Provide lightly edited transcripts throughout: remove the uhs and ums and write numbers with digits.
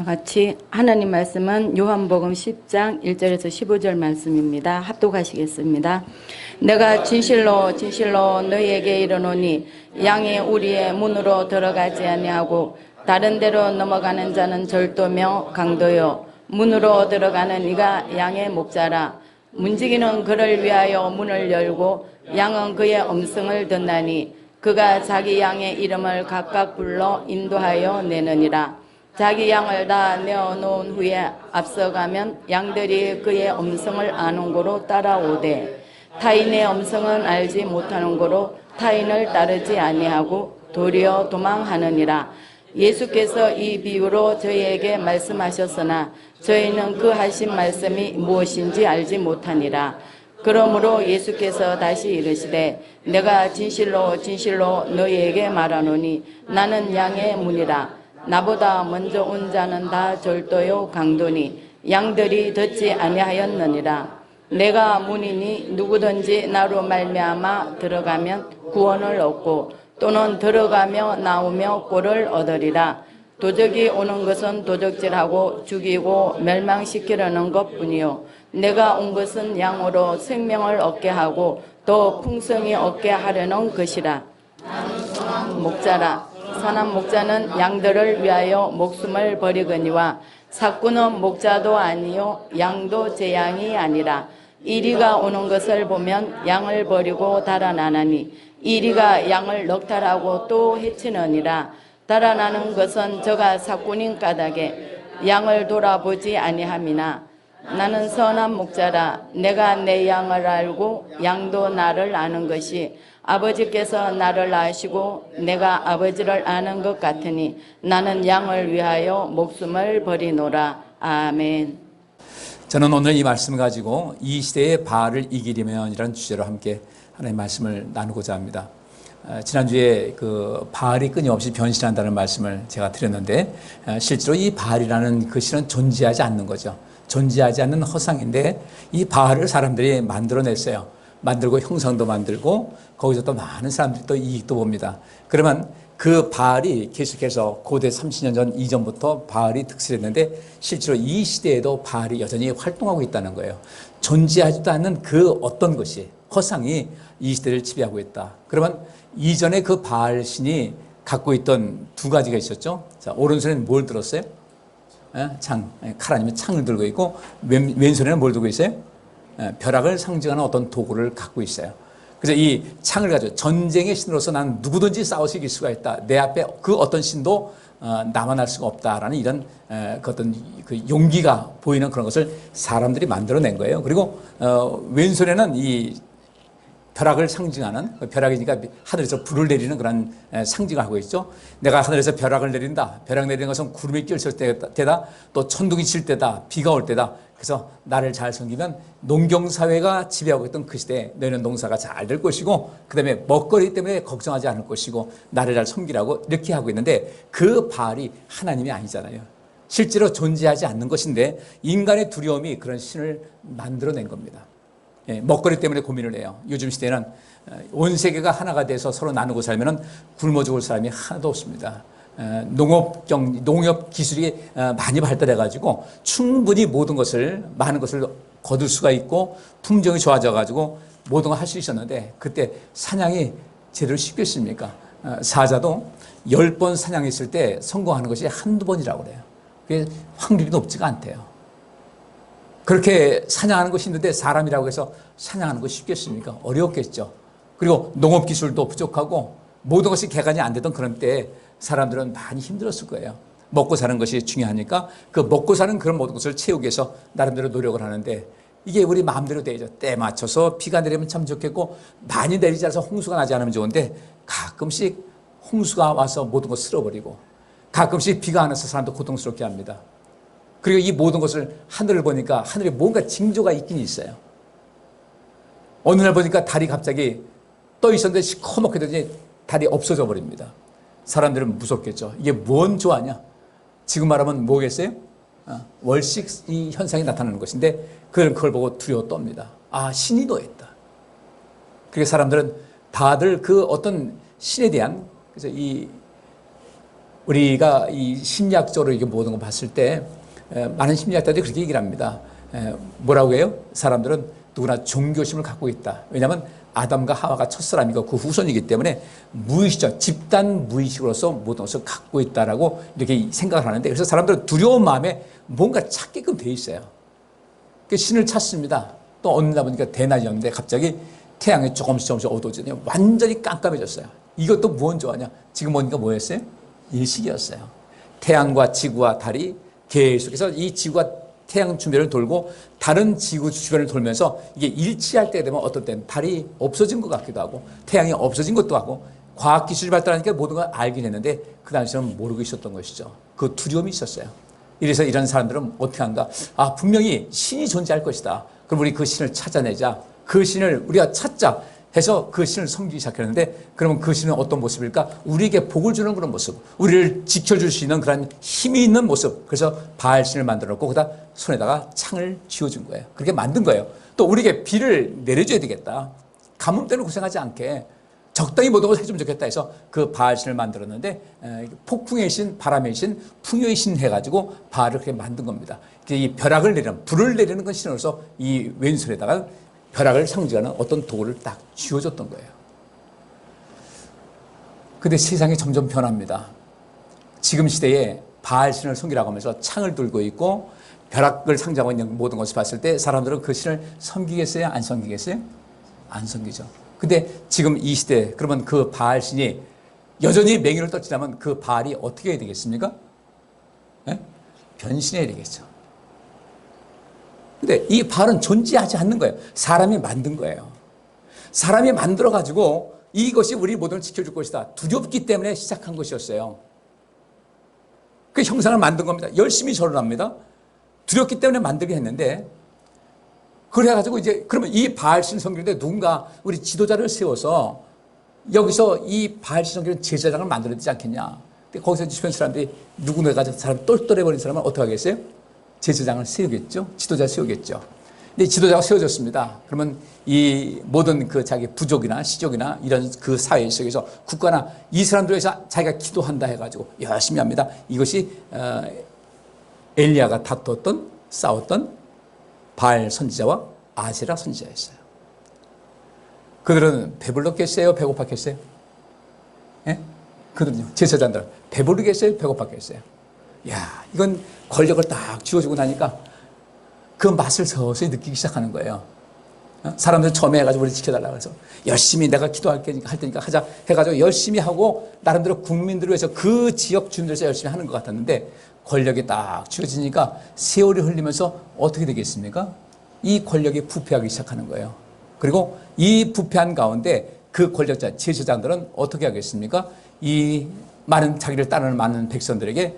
다 같이 하나님 말씀은 요한복음 10장 1절에서 15절 말씀입니다. 합독하시겠습니다. 내가 진실로 진실로 너희에게 이르노니 양이 우리의 문으로 들어가지 아니하고 다른 데로 넘어가는 자는 절도며 강도요 문으로 들어가는 이가 양의 목자라. 문지기는 그를 위하여 문을 열고 양은 그의 음성을 듣나니 그가 자기 양의 이름을 각각 불러 인도하여 내느니라. 자기 양을 다 내어놓은 후에 앞서가면 양들이 그의 음성을 아는 고로 따라오되 타인의 음성은 알지 못하는 고로 타인을 따르지 아니하고 도리어 도망하느니라. 예수께서 이 비유로 저희에게 말씀하셨으나 저희는 그 하신 말씀이 무엇인지 알지 못하니라. 그러므로 예수께서 다시 이르시되 내가 진실로 진실로 너희에게 말하노니 나는 양의 문이라. 나보다 먼저 온 자는 다 절도요 강도니 양들이 듣지 아니하였느니라. 내가 문이니 누구든지 나로 말미암아 들어가면 구원을 얻고 또는 들어가며 나오며 꼴을 얻으리라. 도적이 오는 것은 도적질하고 죽이고 멸망시키려는 것뿐이요 내가 온 것은 양으로 생명을 얻게 하고 또 풍성히 얻게 하려는 것이라. 목자라. 선한 목자는 양들을 위하여 목숨을 버리거니와 삭구는 목자도 아니요 양도 제 양이 아니라. 이리가 오는 것을 보면 양을 버리고 달아나나니 이리가 양을 넉탈하고 또 해치느니라. 달아나는 것은 저가 삭군인 까닭에 양을 돌아보지 아니함이나 나는 선한 목자라. 내가 내 양을 알고 양도 나를 아는 것이 아버지께서 나를 아시고 내가 아버지를 아는 것 같으니 나는 양을 위하여 목숨을 버리노라. 아멘. 저는 오늘 이 말씀을 가지고 이 시대의 바알을 이기려면이라는 주제로 함께 하나님의 말씀을 나누고자 합니다. 지난주에 그 바알이 끊임없이 변신한다는 말씀을 제가 드렸는데 실제로 이 바알이라는 그 신은 존재하지 않는 거죠. 존재하지 않는 허상인데 이 바알을 사람들이 만들어냈어요. 만들고 형상도 만들고 거기서 또 많은 사람들이 또 이익도 봅니다. 그러면 그 바알이 계속해서 고대 30년 전 이전부터 바알이 득실했는데 실제로 이 시대에도 바알이 여전히 활동하고 있다는 거예요. 존재하지도 않는 그 어떤 것이 허상이 이 시대를 지배하고 있다. 그러면 이전에 그 바알 신이 갖고 있던 두 가지가 있었죠. 자, 오른손에는 뭘 들었어요? 창, 칼 아니면 창을 들고 있고 왼손에는 뭘 들고 있어요? 벼락을 상징하는 어떤 도구를 갖고 있어요. 그래서 이 창을 가지고 전쟁의 신으로서 난 누구든지 싸워서 이길 수가 있다. 내 앞에 그 어떤 신도 나만 할 수가 없다라는 이런 그 어떤 그 용기가 보이는 그런 것을 사람들이 만들어낸 거예요. 그리고 왼손에는 이 벼락을 상징하는, 벼락이니까 하늘에서 불을 내리는 그런 상징을 하고 있죠. 내가 하늘에서 벼락을 내린다. 벼락 내리는 것은 구름이 껴있을 때다. 또 천둥이 칠 때다. 비가 올 때다. 그래서 나를 잘 섬기면 농경사회가 지배하고 있던 그 시대에 너희는 농사가 잘 될 것이고 그 다음에 먹거리 때문에 걱정하지 않을 것이고 나를 잘 섬기라고 이렇게 하고 있는데 그 바알이 하나님이 아니잖아요. 실제로 존재하지 않는 것인데 인간의 두려움이 그런 신을 만들어낸 겁니다. 먹거리 때문에 고민을 해요. 요즘 시대는 온 세계가 하나가 돼서 서로 나누고 살면 굶어 죽을 사람이 하나도 없습니다. 농업 기술이 많이 발달해가지고 충분히 모든 것을, 많은 것을 거둘 수가 있고 품종이 좋아져가지고 모든 걸 할 수 있었는데 그때 사냥이 제대로 쉽겠습니까? 사자도 10번 사냥했을 때 성공하는 것이 한두 번이라고 그래요. 그게 확률이 높지가 않대요. 그렇게 사냥하는 것이 있는데 사람이라고 해서 사냥하는 것이 쉽겠습니까? 어려웠겠죠. 그리고 농업 기술도 부족하고 모든 것이 개간이 안 되던 그런 때에 사람들은 많이 힘들었을 거예요. 먹고 사는 것이 중요하니까 그 먹고 사는 그런 모든 것을 채우기 위해서 나름대로 노력을 하는데 이게 우리 마음대로 되죠. 때 맞춰서 비가 내리면 참 좋겠고 많이 내리지 않아서 홍수가 나지 않으면 좋은데 가끔씩 홍수가 와서 모든 걸 쓸어버리고 가끔씩 비가 안 와서 사람도 고통스럽게 합니다. 그리고 이 모든 것을 하늘을 보니까 하늘에 뭔가 징조가 있긴 있어요. 어느 날 보니까 달이 갑자기 떠 있었는데 시커멓게 되더니 달이 없어져 버립니다. 사람들은 무섭겠죠. 이게 뭔 조화냐? 지금 말하면 뭐겠어요? 월식 이 현상이 나타나는 것인데 그걸 보고 두려워 떱니다. 아, 신이 노했다. 그래서 사람들은 다들 그 어떤 신에 대한 그래서 이 우리가 이 심리학적으로 이게 모든 걸 봤을 때 많은 심리학자들이 그렇게 얘기를 합니다. 뭐라고 해요? 사람들은 누구나 종교심을 갖고 있다. 왜냐하면 아담과 하와가 첫사람이고 그 후손이기 때문에 무의식적, 집단 무의식으로서 모든 것을 갖고 있다라고 이렇게 생각을 하는데, 그래서 사람들은 두려운 마음에 뭔가 찾게끔 돼 있어요. 그 신을 찾습니다. 또 어느 날 보니까 대낮이었는데 갑자기 태양이 조금씩 어두워지더니 완전히 깜깜해졌어요. 이것도 무언 좋아하냐? 지금 보니까 뭐였어요? 일식이었어요. 태양과 지구와 달이 계속해서 이 지구가 태양 주변을 돌고 다른 지구 주변을 돌면서 이게 일치할 때 되면 어떨 때는 달이 없어진 것 같기도 하고 태양이 없어진 것도 하고, 과학기술이 발달하니까 모든 걸 알긴 했는데 그 당시에는 모르고 있었던 것이죠. 그 두려움이 있었어요. 이래서 이런 사람들은 어떻게 한가? 아, 분명히 신이 존재할 것이다. 그럼 우리 그 신을 찾아내자. 그 신을 우리가 찾자 해서 그 신을 섬기기 시작했는데, 그러면 그 신은 어떤 모습일까? 우리에게 복을 주는 그런 모습, 우리를 지켜줄 수 있는 그런 힘이 있는 모습. 그래서 바알신을 만들어놓고 거기다 손에다가 창을 쥐어준 거예요. 그렇게 만든 거예요. 또 우리에게 비를 내려줘야 되겠다. 가뭄 때는 고생하지 않게 적당히 모든 걸 해주면 좋겠다 해서 그 바알신을 만들었는데, 폭풍의 신, 바람의 신, 풍요의 신 해가지고 바알을 그렇게 만든 겁니다. 이 벼락을 내리는, 불을 내리는 건 신으로서 이 왼손에다가 벼락을 상징하는 어떤 도구를 딱 쥐어줬던 거예요. 근데 세상이 점점 변합니다. 지금 시대에 바알신을 섬기라고 하면서 창을 들고 있고 벼락을 상징하고 있는 모든 것을 봤을 때 사람들은 그 신을 섬기겠어요? 안 섬기겠어요? 안 섬기죠. 근데 지금 이 시대, 그러면 그 바알신이 여전히 맹인을 떨치려면 그 바알이 어떻게 해야 되겠습니까? 네? 변신해야 되겠죠. 근데 이 바알은 존재하지 않는 거예요. 사람이 만든 거예요. 사람이 만들어가지고 이것이 우리 모두를 지켜줄 것이다. 두렵기 때문에 시작한 것이었어요. 그 형상을 만든 겁니다. 열심히 절을 합니다. 두렵기 때문에 만들게 했는데, 그래가지고 이제 그러면 이 바알신 섬기는데 누군가 우리 지도자를 세워서 여기서 이 바알신 섬기는 제사장을 만들어야 되지 않겠냐. 근데 거기서 주변 사람들이 누구나 가지고 사람 똘똘해버린 사람은 어떻게 하겠어요? 제사장을 세우겠죠. 지도자를 세우겠죠. 근데 지도자가 세워졌습니다. 그러면 이 모든 그 자기 부족이나 시족이나 이런 그 사회 속에서 국가나 이 사람들을 위해서 자기가 기도한다 해가지고 열심히 합니다. 이것이 엘리야가 다투었던, 싸웠던 바알 선지자와 아세라 선지자였어요. 그들은 배불렀겠어요? 배고팠겠어요? 예? 그들은요, 제사장들은 배부르겠어요? 배고팠겠어요? 야, 이건 권력을 딱 쥐어주고 나니까 그 맛을 서서히 느끼기 시작하는 거예요. 사람들 처음에 해가지고 우리 지켜달라고 해서 열심히 내가 기도할 테니까 하자 해가지고 열심히 하고 나름대로 국민들을 위해서 그 지역 주민들에서 열심히 하는 것 같았는데, 권력이 딱 쥐어지니까 세월이 흘리면서 어떻게 되겠습니까? 이 권력이 부패하기 시작하는 거예요. 그리고 이 부패한 가운데 그 권력자, 제사장들은 어떻게 하겠습니까? 이 많은 자기를 따르는 많은 백성들에게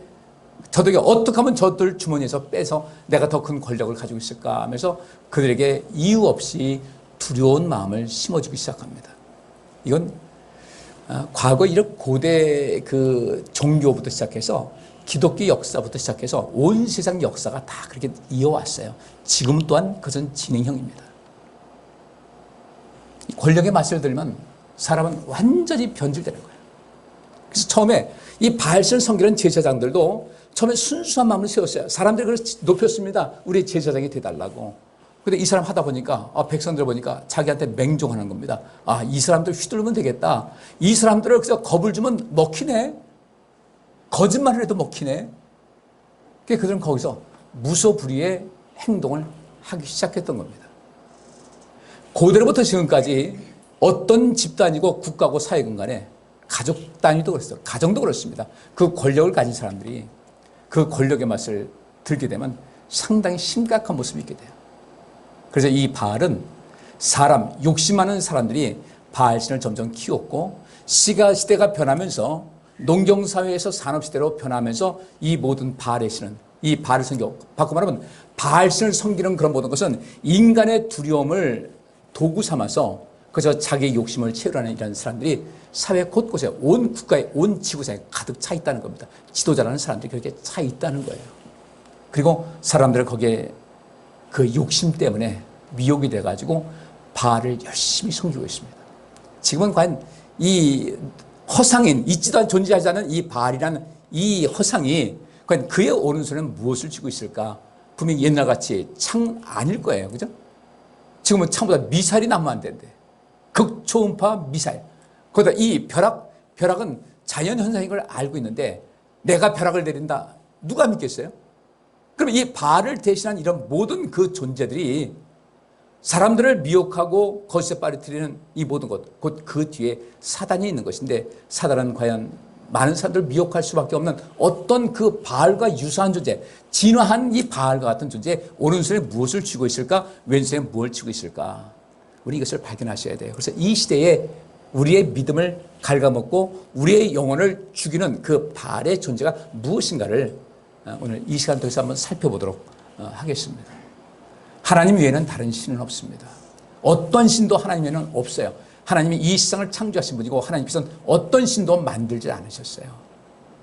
저들에게 어떻게 하면 저들 주머니에서 빼서 내가 더 큰 권력을 가지고 있을까 하면서 그들에게 이유 없이 두려운 마음을 심어주기 시작합니다. 이건 과거 이런 고대 그 종교부터 시작해서 기독교 역사부터 시작해서 온 세상 역사가 다 그렇게 이어왔어요. 지금 또한 그것은 진행형입니다. 권력의 맛을 들면 사람은 완전히 변질되는 거예요. 그래서 처음에 이 바알신을 섬기는 제사장들도 처음에 순수한 마음을 세웠어요. 사람들이 그걸 높였습니다. 우리 제사장이 돼달라고. 근데 이 사람 하다 보니까, 백성들 보니까 자기한테 맹종하는 겁니다. 아, 이 사람들 휘두르면 되겠다. 이 사람들을 그래서 겁을 주면 먹히네. 거짓말을 해도 먹히네. 그러니까 그들은 거기서 무소불위의 행동을 하기 시작했던 겁니다. 고대로부터 지금까지 어떤 집단이고 국가고 사회군 간에 가족 단위도 그랬어요. 가정도 그렇습니다. 그 권력을 가진 사람들이 그 권력의 맛을 들게 되면 상당히 심각한 모습이 있게 돼요. 그래서 이 바알은 사람, 욕심 많은 사람들이 바알신을 점점 키웠고, 시대가 변하면서 농경사회에서 산업시대로 변하면서 이 모든 바알의 신은, 이 바알을 섬겨, 바꿔 말하면 바알신을 섬기는 그런 모든 것은 인간의 두려움을 도구 삼아서 그저 자기의 욕심을 채우려는 이런 사람들이 사회 곳곳에 온 국가에 온 지구상에 가득 차 있다는 겁니다. 지도자라는 사람들이 그렇게 차 있다는 거예요. 그리고 사람들을 거기에 그 욕심 때문에 미혹이 돼가지고 바알을 열심히 섬기고 있습니다. 지금은 과연 이 허상인, 있지도 존재하지 않은 이 바알이라는 이 허상이 과연 그의 오른손에는 무엇을 쥐고 있을까? 분명히 옛날같이 창 아닐 거예요. 그죠? 지금은 창보다 미사일이 나면 안 되는데. 극초음파 미사일. 거기다 이 벼락은 자연현상인 걸 알고 있는데 내가 벼락을 내린다. 누가 믿겠어요? 그럼 이 바알을 대신한 이런 모든 그 존재들이 사람들을 미혹하고 거짓에 빠뜨리는 이 모든 것, 곧 그 뒤에 사단이 있는 것인데 사단은 과연 많은 사람들을 미혹할 수밖에 없는 어떤 그 바알과 유사한 존재, 진화한 이 바알과 같은 존재의 오른손에 무엇을 쥐고 있을까? 왼손에 무엇을 쥐고 있을까? 우리 이것을 발견하셔야 돼요. 그래서 이 시대에 우리의 믿음을 갉아먹고 우리의 영혼을 죽이는 그 바알의 존재가 무엇인가를 오늘 이 시간 통해서 한번 살펴보도록 하겠습니다. 하나님 외에는 다른 신은 없습니다. 어떤 신도 하나님 외에는 없어요. 하나님이 이 세상을 창조하신 분이고 하나님께서는 어떤 신도 만들지 않으셨어요.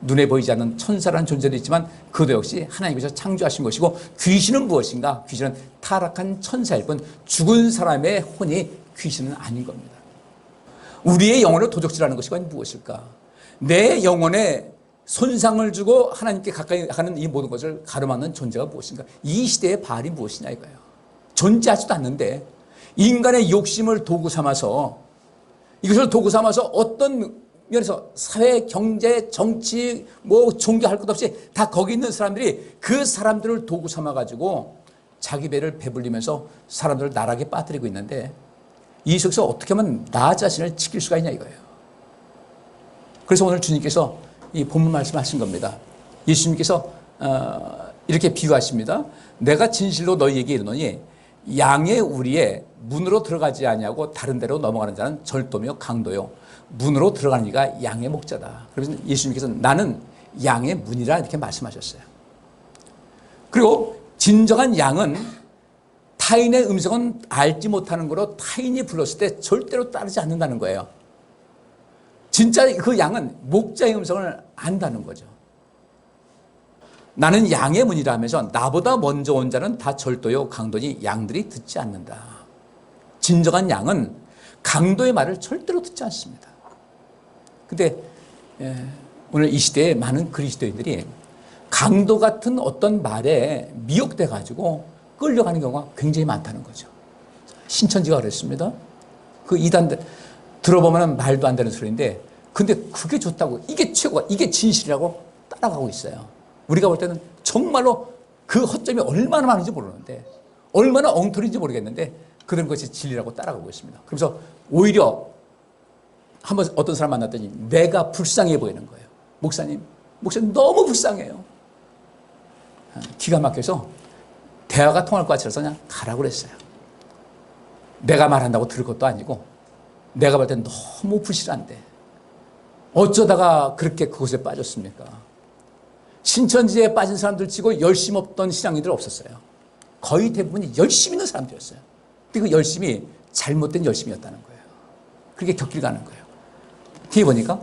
눈에 보이지 않는 천사라는 존재도 있지만 그도 역시 하나님께서 창조하신 것이고 귀신은 무엇인가? 귀신은 타락한 천사일 뿐 죽은 사람의 혼이 귀신은 아닌 겁니다. 우리의 영혼을 도적질하는 것이 과연 무엇일까? 내 영혼에 손상을 주고 하나님께 가까이 가는 이 모든 것을 가로막는 존재가 무엇인가? 이 시대의 바알이 무엇이냐 이거예요. 존재하지도 않는데 인간의 욕심을 도구 삼아서 이것을 도구 삼아서 어떤 면에서 사회, 경제, 정치, 종교할 것 없이 다 거기 있는 사람들이 그 사람들을 도구 삼아가지고 자기 배를 배불리면서 사람들을 나락에 빠뜨리고 있는데 이 속에서 어떻게 하면 나 자신을 지킬 수가 있냐 이거예요. 그래서 오늘 주님께서 이 본문 말씀하신 겁니다. 예수님께서 이렇게 비유하십니다. 내가 진실로 너희에게 이르노니 양의 우리에 문으로 들어가지 아니하고 다른 데로 넘어가는 자는 절도며 강도요 문으로 들어가는 이가 양의 목자다. 그래서 예수님께서 나는 양의 문이라 이렇게 말씀하셨어요. 그리고 진정한 양은 타인의 음성은 알지 못하는 거로 타인이 불렀을 때 절대로 따르지 않는다는 거예요. 진짜 그 양은 목자의 음성을 안다는 거죠. 나는 양의 문이라 하면서 나보다 먼저 온 자는 다 절도요 강도니 양들이 듣지 않는다. 진정한 양은 강도의 말을 절대로 듣지 않습니다. 근데 오늘 이 시대에 많은 그리스도인들이 강도 같은 어떤 말에 미혹돼 가지고 끌려가는 경우가 굉장히 많다는 거죠. 신천지가 그랬습니다. 그 이단들 들어보면 말도 안 되는 소리인데 근데 그게 좋다고 이게 최고가 이게 진실이라고 따라가고 있어요. 우리가 볼 때는 정말로 그 허점이 얼마나 많은지 모르는데 얼마나 엉터리인지 모르겠는데 그런 것이 진리라고 따라가고 있습니다. 그래서 오히려 한번 어떤 사람 만났더니 내가 불쌍해 보이는 거예요. 목사님 너무 불쌍해요. 기가 막혀서 대화가 통할 것 같아서 그냥 가라고 그랬어요. 내가 말한다고 들을 것도 아니고 내가 볼 땐 너무 부실한데 어쩌다가 그렇게 그곳에 빠졌습니까? 신천지에 빠진 사람들 치고 열심 없던 신앙인들 없었어요. 거의 대부분이 열심 있는 사람들이었어요. 근데 그 열심이 잘못된 열심이었다는 거예요. 그렇게 곁길 가는 거예요. 뒤에 보니까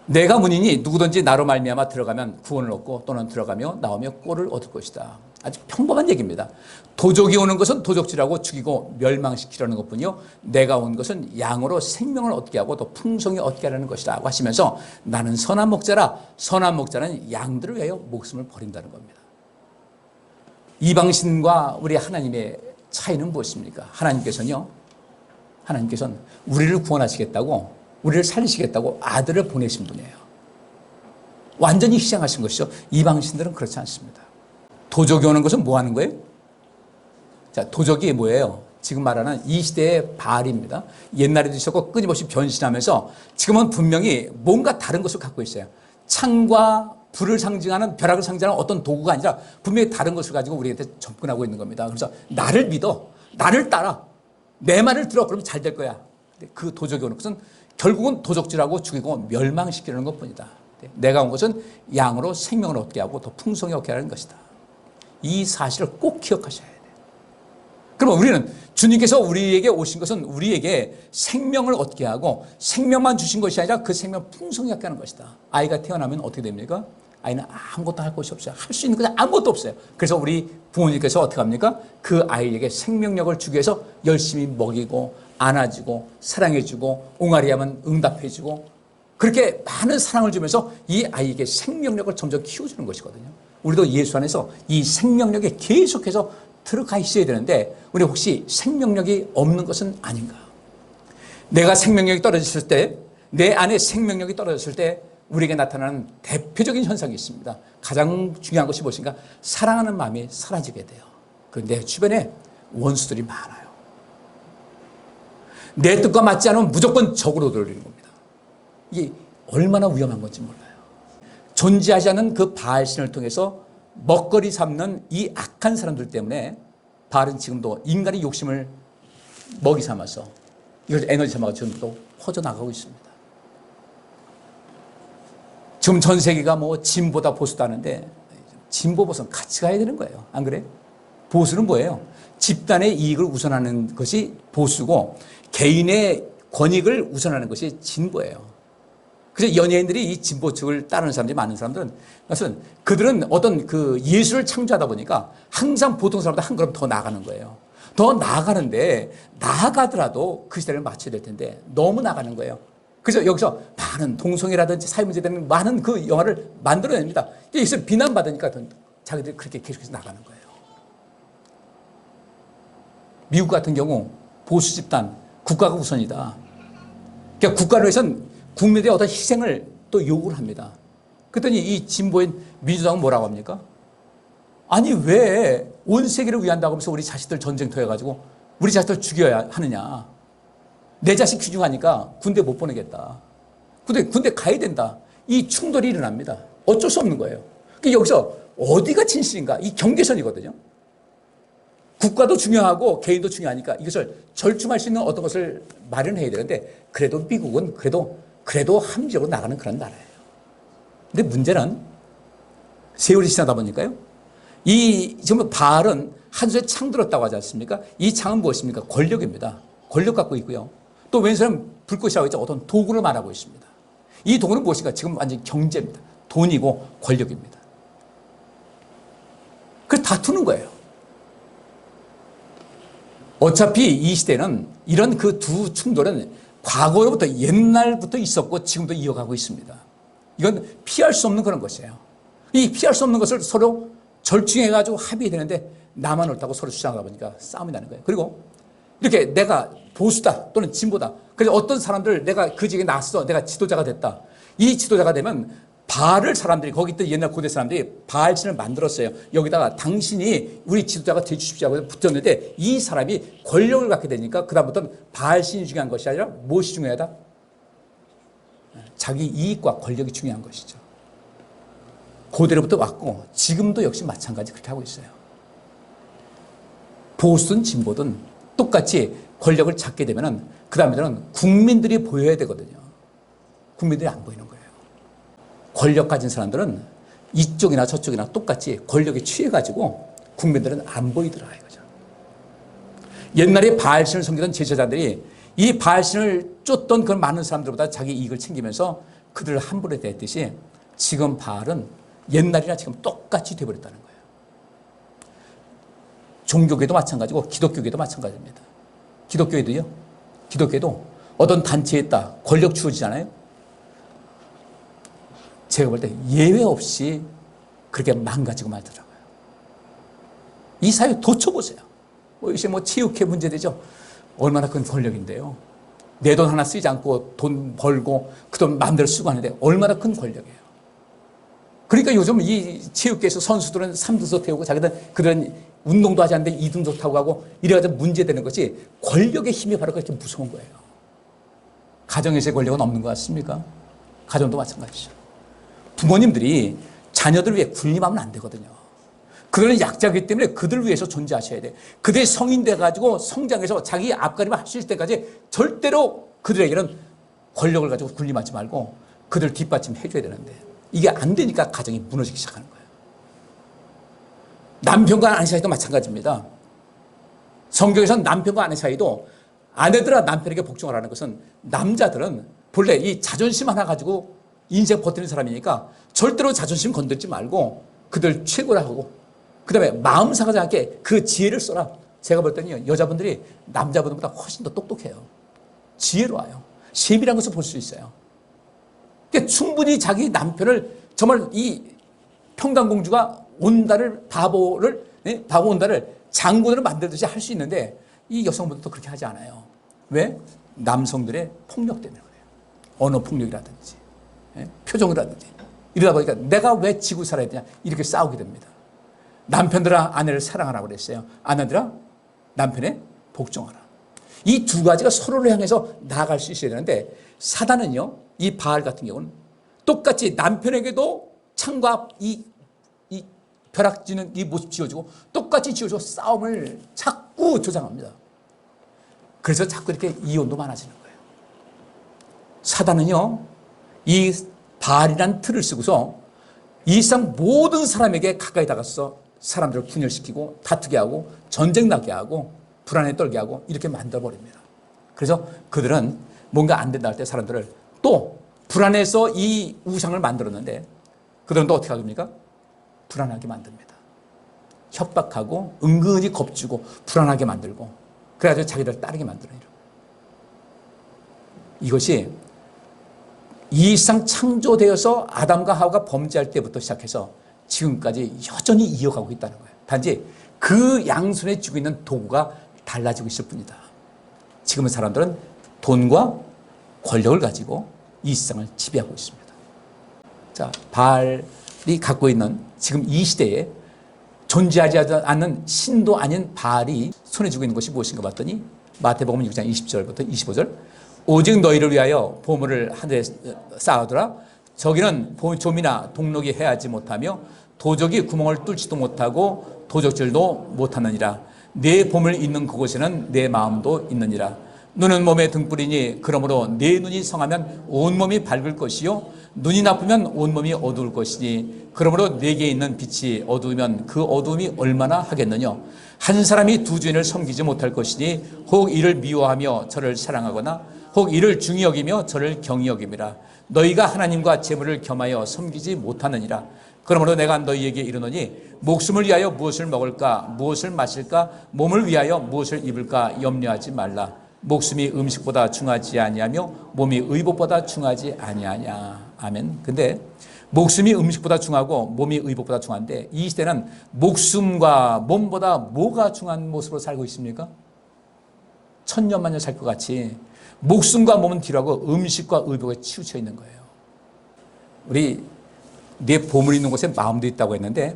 내가 문이니 누구든지 나로 말미암아 들어가면 구원을 얻고 또는 들어가며 나오며 꼴을 얻을 것이다. 아주 평범한 얘기입니다. 도적이 오는 것은 도적질하고 죽이고 멸망시키려는 것뿐이요 내가 온 것은 양으로 생명을 얻게 하고 또 풍성히 얻게 하려는 것이다 하고 하시면서 나는 선한 목자라. 선한 목자는 양들을 위하여 목숨을 버린다는 겁니다. 이방신과 우리 하나님의 차이는 무엇입니까? 하나님께서는 우리를 구원하시겠다고 우리를 살리시겠다고 아들을 보내신 분이에요. 완전히 희생하신 것이죠. 이방신들은 그렇지 않습니다. 도적이 오는 것은 뭐 하는 거예요? 자, 도적이 뭐예요? 지금 말하는 이 시대의 바알입니다. 옛날에도 있었고 끊임없이 변신하면서 지금은 분명히 뭔가 다른 것을 갖고 있어요. 창과 불을 상징하는 벼락을 상징하는 어떤 도구가 아니라 분명히 다른 것을 가지고 우리한테 접근하고 있는 겁니다. 그래서 나를 믿어, 나를 따라, 내 말을 들어, 그러면 잘 될 거야. 그 도적이 오는 것은 결국은 도적질하고 죽이고 멸망시키려는 것뿐이다. 내가 온 것은 양으로 생명을 얻게 하고 더 풍성히 얻게 하는 것이다. 이 사실을 꼭 기억하셔야 돼요. 그럼 우리는 주님께서 우리에게 오신 것은 우리에게 생명을 얻게 하고 생명만 주신 것이 아니라 그 생명 풍성히 얻게 하는 것이다. 아이가 태어나면 어떻게 됩니까? 아이는 아무것도 할 것이 없어요. 할 수 있는 것은 아무것도 없어요. 그래서 우리 부모님께서 어떻게 합니까? 그 아이에게 생명력을 주기 위해서 열심히 먹이고 안아주고 사랑해주고 옹알이하면 응답해주고 그렇게 많은 사랑을 주면서 이 아이에게 생명력을 점점 키워주는 것이거든요. 우리도 예수 안에서 이 생명력에 계속해서 들어가 있어야 되는데 우리 혹시 생명력이 없는 것은 아닌가? 내가 생명력이 떨어졌을 때, 내 안에 생명력이 떨어졌을 때 우리에게 나타나는 대표적인 현상이 있습니다. 가장 중요한 것이 무엇인가? 사랑하는 마음이 사라지게 돼요. 그리고 내 주변에 원수들이 많아요. 내 뜻과 맞지 않으면 무조건 적으로 돌리는 겁니다. 이게 얼마나 위험한 건지 몰라요. 존재하지 않은 그 바알신을 통해서 먹거리 삼는 이 악한 사람들 때문에 바알은 지금도 인간의 욕심을 먹이 삼아서 이걸 에너지 삼아서 지금도 퍼져나가고 있습니다. 지금 전 세계가 뭐 진보다 보수다 하는데 진보 보수는 같이 가야 되는 거예요. 안 그래? 보수는 뭐예요? 집단의 이익을 우선하는 것이 보수고 개인의 권익을 우선하는 것이 진보예요. 그래서 연예인들이 이 진보 측을 따르는 사람들이 많은 사람들은 그들은 어떤 그 예술을 창조하다 보니까 항상 보통 사람보다 한 걸음 더 나아가는 거예요. 더 나아가는데 나아가더라도 그 시대를 맞춰야 될 텐데 너무 나가는 거예요. 그래서 여기서 많은 동성애라든지 사회문제 되는 많은 그 영화를 만들어냅니다. 여기서 비난받으니까 자기들이 그렇게 계속해서 나가는 거예요. 미국 같은 경우 보수 집단, 국가가 우선이다. 그러니까 국가를 위해서는 국민들의 어떤 희생을 또 요구를 합니다. 그랬더니 이 진보인 민주당은 뭐라고 합니까? 아니 왜 온 세계를 위한다고 하면서 우리 자식들 전쟁터 해가지고 우리 자식들 죽여야 하느냐. 내 자식 귀중하니까 군대 못 보내겠다. 군대 가야 된다. 이 충돌이 일어납니다. 어쩔 수 없는 거예요. 그러니까 여기서 어디가 진실인가? 이 경계선이거든요. 국가도 중요하고 개인도 중요하니까 이것을 절충할 수 있는 어떤 것을 마련해야 되는데 그래도 미국은 그래도 합리적으로 나가는 그런 나라예요. 근데 문제는 세월이 지나다 보니까요. 이 지금 바알은 한 손에 창 들었다고 하지 않습니까? 이 창은 무엇입니까? 권력입니다. 권력 갖고 있고요. 또 왼손은 불꽃이라고 했죠. 어떤 도구를 말하고 있습니다. 이 도구는 무엇인가? 지금 완전히 경제입니다. 돈이고 권력입니다. 그래서 다투는 거예요. 어차피 이 시대는 이런 그 두 충돌은 과거로부터 옛날부터 있었고 지금도 이어가고 있습니다. 이건 피할 수 없는 그런 것이에요. 이 피할 수 없는 것을 서로 절충해가지고 합의되는데 나만 옳다고 서로 주장하다 보니까 싸움이 나는 거예요. 그리고 이렇게 내가 보수다 또는 진보다. 그래서 어떤 사람들 내가 그 지역에 났어. 내가 지도자가 됐다. 이 지도자가 되면 바알을 사람들이 거기 있던 옛날 고대 사람들이 바알신을 만들었어요. 여기다가 당신이 우리 지도자가 되주십시오 하고 붙였는데 이 사람이 권력을 갖게 되니까 그다음부터는 바알신이 중요한 것이 아니라 무엇이 중요하다? 자기 이익과 권력이 중요한 것이죠. 고대로부터 왔고 지금도 역시 마찬가지 그렇게 하고 있어요. 보수든 진보든 똑같이 권력을 잡게 되면은 그다음에는 국민들이 보여야 되거든요. 국민들이 안 보이는 거예요. 권력 가진 사람들은 이쪽이나 저쪽이나 똑같이 권력에 취해가지고 국민들은 안 보이더라 이거죠. 옛날에 바알신을 섬기던 제사장들이 이 바알신을 쫓던 그런 많은 사람들보다 자기 이익을 챙기면서 그들을 함부로 대했듯이 지금 바알은 옛날이나 지금 똑같이 돼버렸다는 거예요. 종교계도 마찬가지고 기독교계도 마찬가지입니다. 기독교도 어떤 단체에 있다 권력 주어지잖아요. 제가 볼 때 예외 없이 그렇게 망가지고 말더라고요. 이 사회 도쳐보세요. 요새 체육회 문제되죠. 얼마나 큰 권력인데요. 내 돈 하나 쓰지 않고 돈 벌고 그 돈 마음대로 쓰고 하는데 얼마나 큰 권력이에요. 그러니까 요즘 이 체육계에서 선수들은 3등석 태우고 그들은 운동도 하지 않는데 2등석 타고 가고 이래가지고 문제되는 것이 권력의 힘이 바로 그렇게 무서운 거예요. 가정에서의 권력은 없는 것 같습니까? 가정도 마찬가지죠. 부모님들이 자녀들을 위해 군림하면 안 되거든요. 그들은 약자이기 때문에 그들을 위해서 존재하셔야 돼. 그들이 성인 돼가지고 성장해서 자기 앞가림을 할 수 있을 때까지 절대로 그들에게는 권력을 가지고 군림하지 말고 그들 뒷받침해줘야 되는데 이게 안 되니까 가정이 무너지기 시작하는 거예요. 남편과 아내 사이도 마찬가지입니다. 성경에서는 남편과 아내 사이도 아내들아 남편에게 복종을 하는 것은 남자들은 본래 이 자존심 하나 가지고 인생 버티는 사람이니까 절대로 자존심 건들지 말고 그들 최고라 하고 그 다음에 마음 상하지 않게 그 지혜를 써라. 제가 볼 때는 여자분들이 남자분들보다 훨씬 더 똑똑해요. 지혜로워요. 세밀한 것을 볼 수 있어요. 그러니까 충분히 자기 남편을 정말 이 평강공주가 온다를 바보를 바보 온다를 장군으로 만들듯이 할 수 있는데 이 여성분들도 그렇게 하지 않아요. 왜? 남성들의 폭력 때문에 그래요. 언어 폭력이라든지 표정이라든지 이러다 보니까 내가 왜 지고 살아야 되냐 이렇게 싸우게 됩니다. 남편들아 아내를 사랑하라고 그랬어요. 아내들아 남편에 복종하라. 이 두 가지가 서로를 향해서 나아갈 수 있어야 되는데 사단은요, 이 바알 같은 경우는 똑같이 남편에게도 창과 이 벼락지는 이 모습 지어주고 똑같이 지어주고 싸움을 자꾸 조장합니다. 그래서 자꾸 이렇게 이혼도 많아지는 거예요. 사단은요, 이 바알이란 틀을 쓰고서 이 세상 모든 사람에게 가까이 다가서 사람들을 분열시키고 다투게 하고 전쟁 나게 하고 불안에 떨게 하고 이렇게 만들어버립니다. 그래서 그들은 뭔가 안 된다 할 때 사람들을 또 불안해서 이 우상을 만들었는데 그들은 또 어떻게 합니까? 불안하게 만듭니다. 협박하고 은근히 겁주고 불안하게 만들고 그래가지고 자기를 따르게 만들어요. 이것이 이 세상 창조되어서 아담과 하와가 범죄할 때부터 시작해서 지금까지 여전히 이어가고 있다는 거예요. 단지 그 양손에 쥐고 있는 도구가 달라지고 있을 뿐이다. 지금의 사람들은 돈과 권력을 가지고 이 세상을 지배하고 있습니다. 자, 바알이 갖고 있는 지금 이 시대에 존재하지 않는 신도 아닌 바알이 손에 쥐고 있는 것이 무엇인가 봤더니 마태복음 6장 20절부터 25절 오직 너희를 위하여 보물을 하늘에 쌓아두라. 저기는 좀이나 동록이 해하지 못하며 도적이 구멍을 뚫지도 못하고 도적질도 못하느니라. 내 보물 있는 그곳에는 내 마음도 있느니라. 눈은 몸의 등불이니 그러므로 내 눈이 성하면 온몸이 밝을 것이요 눈이 나쁘면 온몸이 어두울 것이니 그러므로 내게 있는 빛이 어두우면 그 어두움이 얼마나 하겠느냐. 한 사람이 두 주인을 섬기지 못할 것이니 혹 이를 미워하며 저를 사랑하거나 혹 이를 중히 여기며 저를 경히 여김이라. 너희가 하나님과 재물을 겸하여 섬기지 못하느니라. 그러므로 내가 너희에게 이르노니 목숨을 위하여 무엇을 먹을까 무엇을 마실까 몸을 위하여 무엇을 입을까 염려하지 말라. 목숨이 음식보다 중하지 아니하며 몸이 의복보다 중하지 아니하냐. 아멘. 근데 목숨이 음식보다 중하고 몸이 의복보다 중한데 이 시대는 목숨과 몸보다 뭐가 중한 모습으로 살고 있습니까? 천년만년 살 것 같이 목숨과 몸은 뒤로하고 음식과 의복에 치우쳐 있는 거예요. 우리 내 보물 있는 곳에 마음도 있다고 했는데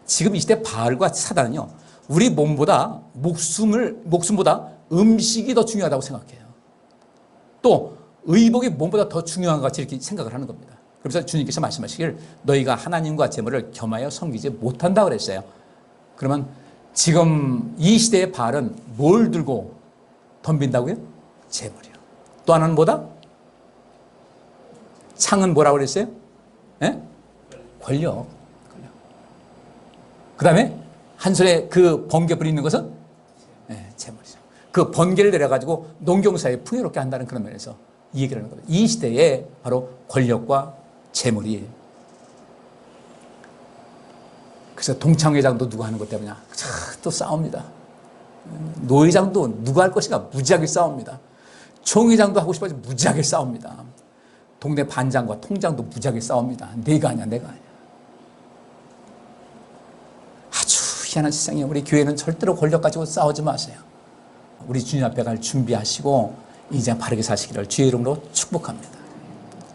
지금 이 시대 바알과 사단은요, 우리 몸보다 목숨보다 음식이 더 중요하다고 생각해요. 또 의복이 몸보다 더 중요한 것 같이 이렇게 생각을 하는 겁니다. 그래서 주님께서 말씀하시길 너희가 하나님과 재물을 겸하여 섬기지 못한다 그랬어요. 그러면 지금 이 시대의 바알은 뭘 들고 덤빈다고요? 재물이요. 또 하나는 뭐다? 창은 뭐라고 그랬어요? 예? 권력. 그 다음에 한 손에 그 번개불이 있는 것은 재물이죠. 그 번개를 내려가지고 농경사에 풍요롭게 한다는 그런 면에서 이 얘기를 하는 거예요. 이 시대에 바로 권력과 재물이. 그래서 동창회장도 누가 하는 것 때문에 또 싸웁니다. 노회장도 누가 할 것인가 무지하게 싸웁니다. 총회장도 하고 싶어서 무지하게 싸웁니다. 동네 반장과 통장도 무지하게 싸웁니다. 내가 아니야 내가 아니야. 아주 희한한 세상이에요. 우리 교회는 절대로 권력 가지고 싸우지 마세요. 우리 주님 앞에 갈 준비하시고 이제 바르게 사시기를 주의 이름으로 축복합니다.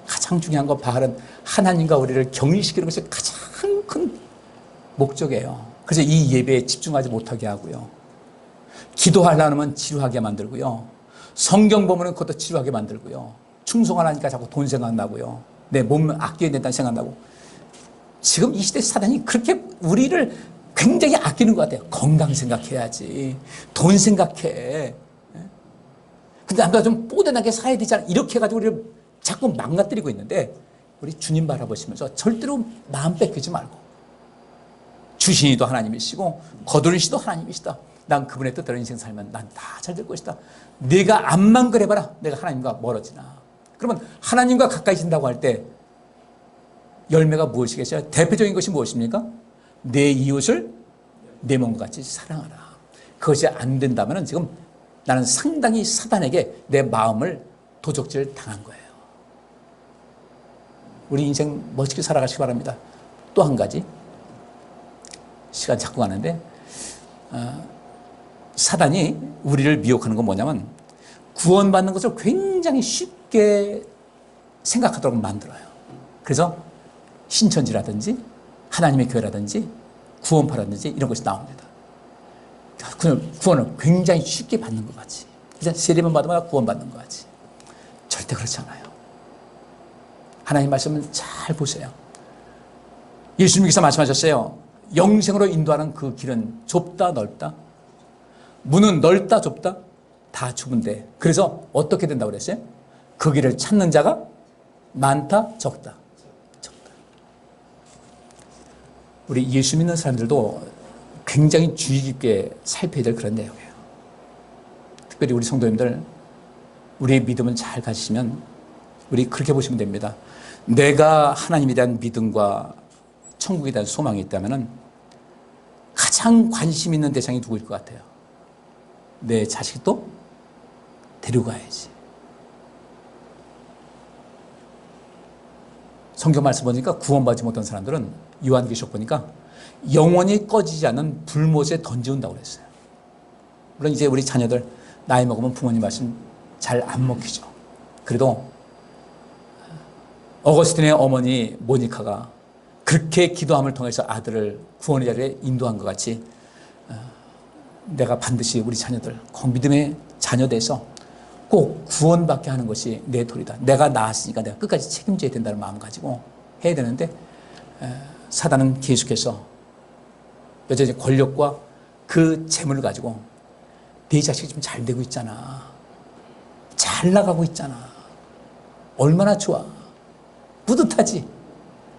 가장 중요한 건 바알은 하나님과 우리를 격리시키는 것이 가장 큰 목적이에요. 그래서 이 예배에 집중하지 못하게 하고요. 기도하려면 지루하게 만들고요. 성경 보면 그것도 지루하게 만들고요. 충성하라니까 자꾸 돈 생각나고요. 내 몸 아껴야 된다는 생각나고. 지금 이 시대 사단이 그렇게 우리를 굉장히 아끼는 것 같아요. 건강 생각해야지. 돈 생각해. 근데 남자 좀 뽀대나게 살아야 되잖아. 이렇게 해가지고 우리를 자꾸 망가뜨리고 있는데 우리 주님 바라보시면서 절대로 마음 뺏기지 말고 주신이도 하나님이시고 거두리시도 하나님이시다. 난 그분의 뜻대로 인생 살면 난 다 잘 될 것이다. 내가 앞만 그래봐라. 내가 하나님과 멀어지나. 그러면 하나님과 가까이 진다고 할 때 열매가 무엇이겠어요? 대표적인 것이 무엇입니까? 내 이웃을 내 몸과 같이 사랑하라. 그것이 안 된다면 지금 나는 상당히 사단에게 내 마음을 도적질 당한 거예요. 우리 인생 멋지게 살아가시기 바랍니다. 또 한 가지, 시간 자꾸 가는데, 사단이 우리를 미혹하는 건 뭐냐면 구원받는 것을 굉장히 쉽게 생각하도록 만들어요. 그래서 신천지라든지 하나님의 교회라든지 구원파라든지 이런 것이 나옵니다. 구원을 굉장히 쉽게 받는 것 같이, 세례만 받으면 구원받는 것 같이. 절대 그렇지 않아요. 하나님 말씀을 잘 보세요. 예수님께서 말씀하셨어요. 영생으로 인도하는 그 길은 좁다 넓다, 문은 넓다 좁다 다 좁은데, 그래서 어떻게 된다고 그랬어요? 그 길을 찾는 자가 많다 적다. 우리 예수 믿는 사람들도 굉장히 주의 깊게 살펴야 될 그런 내용이에요. 특별히 우리 성도님들, 우리의 믿음을 잘 가지시면 우리 그렇게 보시면 됩니다. 내가 하나님에 대한 믿음과 천국에 대한 소망이 있다면 가장 관심 있는 대상이 누구일 것 같아요? 내 자식도 데리고 가야지. 성경 말씀 보니까 구원받지 못한 사람들은 요한계시록 보니까 영원히 꺼지지 않는 불못에 던지운다고 그랬어요. 물론 이제 우리 자녀들 나이 먹으면 부모님 말씀 잘 안 먹히죠. 그래도 어거스틴의 어머니 모니카가 그렇게 기도함을 통해서 아들을 구원의 자리에 인도한 것 같이 내가 반드시 우리 자녀들 꼭 믿음의 자녀 돼서 꼭 구원받게 하는 것이 내 도리다. 내가 낳았으니까 내가 끝까지 책임져야 된다는 마음 가지고 해야 되는데, 사단은 계속해서 여전히 권력과 그 재물을 가지고 네 자식이 좀 잘 되고 있잖아, 잘 나가고 있잖아, 얼마나 좋아, 뿌듯하지,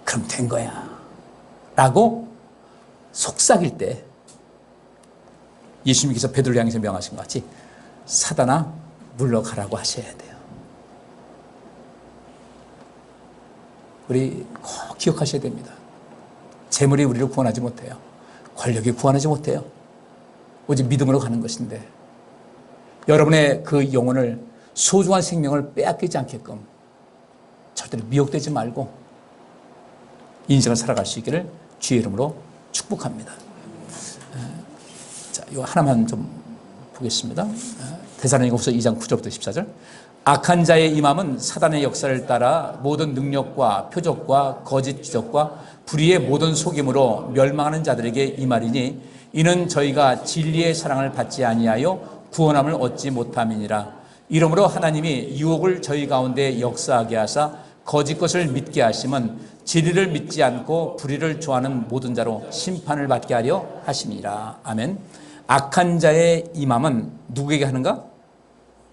그럼 된 거야 라고 속삭일 때 예수님께서 베드로를 향해서 명하신 것 같이 사단아 물러가라고 하셔야 돼요. 우리 꼭 기억하셔야 됩니다. 재물이 우리를 구원하지 못해요. 권력이 구원하지 못해요. 오직 믿음으로 가는 것인데, 여러분의 그 영혼을, 소중한 생명을 빼앗기지 않게끔 절대로 미혹되지 말고 인생을 살아갈 수 있기를 주의 이름으로 축복합니다. 자, 이거 하나만 좀 보겠습니다. 데살로니가후서 2장 9절부터 14절. 악한 자의 임함은 사단의 역사를 따라 모든 능력과 표적과 거짓 기적과 불의의 모든 속임으로 멸망하는 자들에게 임하리니, 이는 저희가 진리의 사랑을 받지 아니하여 구원함을 얻지 못함이니라. 이러므로 하나님이 유혹을 저희 가운데 역사하게 하사 거짓 것을 믿게 하심은 진리를 믿지 않고 불의를 좋아하는 모든 자로 심판을 받게 하려 하심이라. 아멘. 악한 자의 임함은 누구에게 하는가?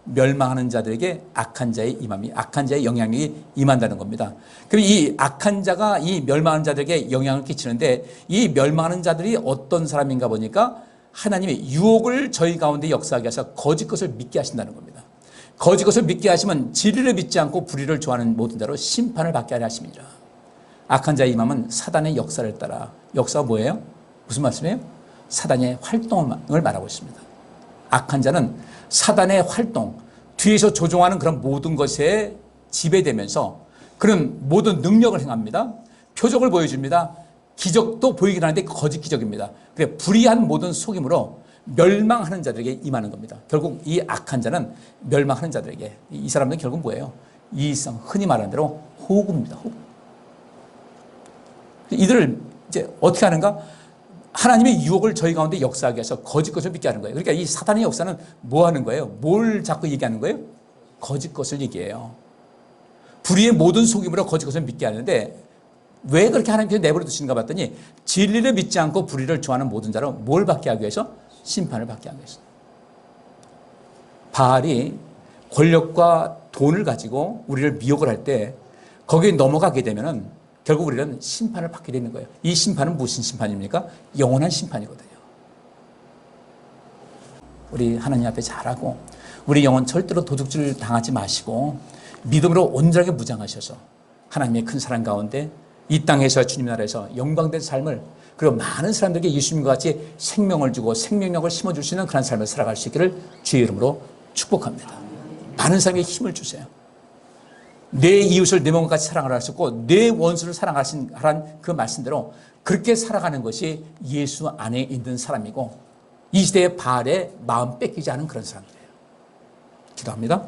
멸망하는 자들에게 악한 자의 임함이, 악한 자의 영향력이 임한다는 겁니다. 그럼 이 악한 자가 이 멸망하는 자들에게 영향을 끼치는데, 이 멸망하는 자들이 어떤 사람인가 보니까 하나님의 유혹을 저희 가운데 역사하게 하셔서 거짓 것을 믿게 하신다는 겁니다. 거짓 것을 믿게 하시면 진리를 믿지 않고 불의를 좋아하는 모든 자로 심판을 받게 하려 하십니다. 악한 자의 임함은 사단의 역사를 따라, 역사가 뭐예요? 무슨 말씀이에요? 사단의 활동을 말하고 있습니다. 악한 자는 사단의 활동, 뒤에서 조종하는 그런 모든 것에 지배되면서 그런 모든 능력을 행합니다. 표적을 보여줍니다. 기적도 보이긴 하는데 거짓 기적입니다. 그래, 불의한 모든 속임으로 멸망하는 자들에게 임하는 겁니다. 결국 이 악한 자는 멸망하는 자들에게, 이 사람들은 결국 뭐예요? 이성, 흔히 말하는 대로 호구입니다. 호구. 이들을 이제 어떻게 하는가? 하나님의 유혹을 저희 가운데 역사하게 해서 거짓 것을 믿게 하는 거예요. 그러니까 이 사단의 역사는 뭐 하는 거예요? 뭘 자꾸 얘기하는 거예요? 거짓 것을 얘기해요. 불의의 모든 속임으로 거짓 것을 믿게 하는데, 왜 그렇게 하나님께서 내버려 두시는가 봤더니 진리를 믿지 않고 불의를 좋아하는 모든 자로 뭘 받게 하기 위해서? 심판을 받게 하기 위해서. 바알이 권력과 돈을 가지고 우리를 미혹을 할 때 거기에 넘어가게 되면은 결국 우리는 심판을 받게 되는 거예요. 이 심판은 무슨 심판입니까? 영원한 심판이거든요. 우리 하나님 앞에 잘하고 우리 영혼 절대로 도둑질 당하지 마시고 믿음으로 온전하게 무장하셔서 하나님의 큰 사랑 가운데 이 땅에서 주님 나라에서 영광된 삶을, 그리고 많은 사람들에게 예수님과 같이 생명을 주고 생명력을 심어줄 수 있는 그런 삶을 살아갈 수 있기를 주의 이름으로 축복합니다. 많은 사람에게 힘을 주세요. 내 이웃을 내 몸과 같이 사랑하라 하셨고 내 원수를 사랑하라는 그 말씀대로 그렇게 살아가는 것이 예수 안에 있는 사람이고 이 시대의 바알에 마음 뺏기지 않은 그런 사람들이에요. 기도합니다.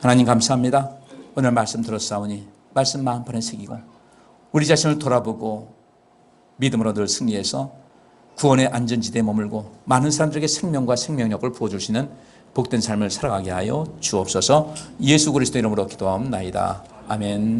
하나님 감사합니다. 오늘 말씀 들었사오니 말씀 마음판에 새기고 우리 자신을 돌아보고 믿음으로 늘 승리해서 구원의 안전지대에 머물고 많은 사람들에게 생명과 생명력을 부어주시는 복된 삶을 살아가게 하여 주옵소서. 예수 그리스도 이름으로 기도하옵나이다. 아멘.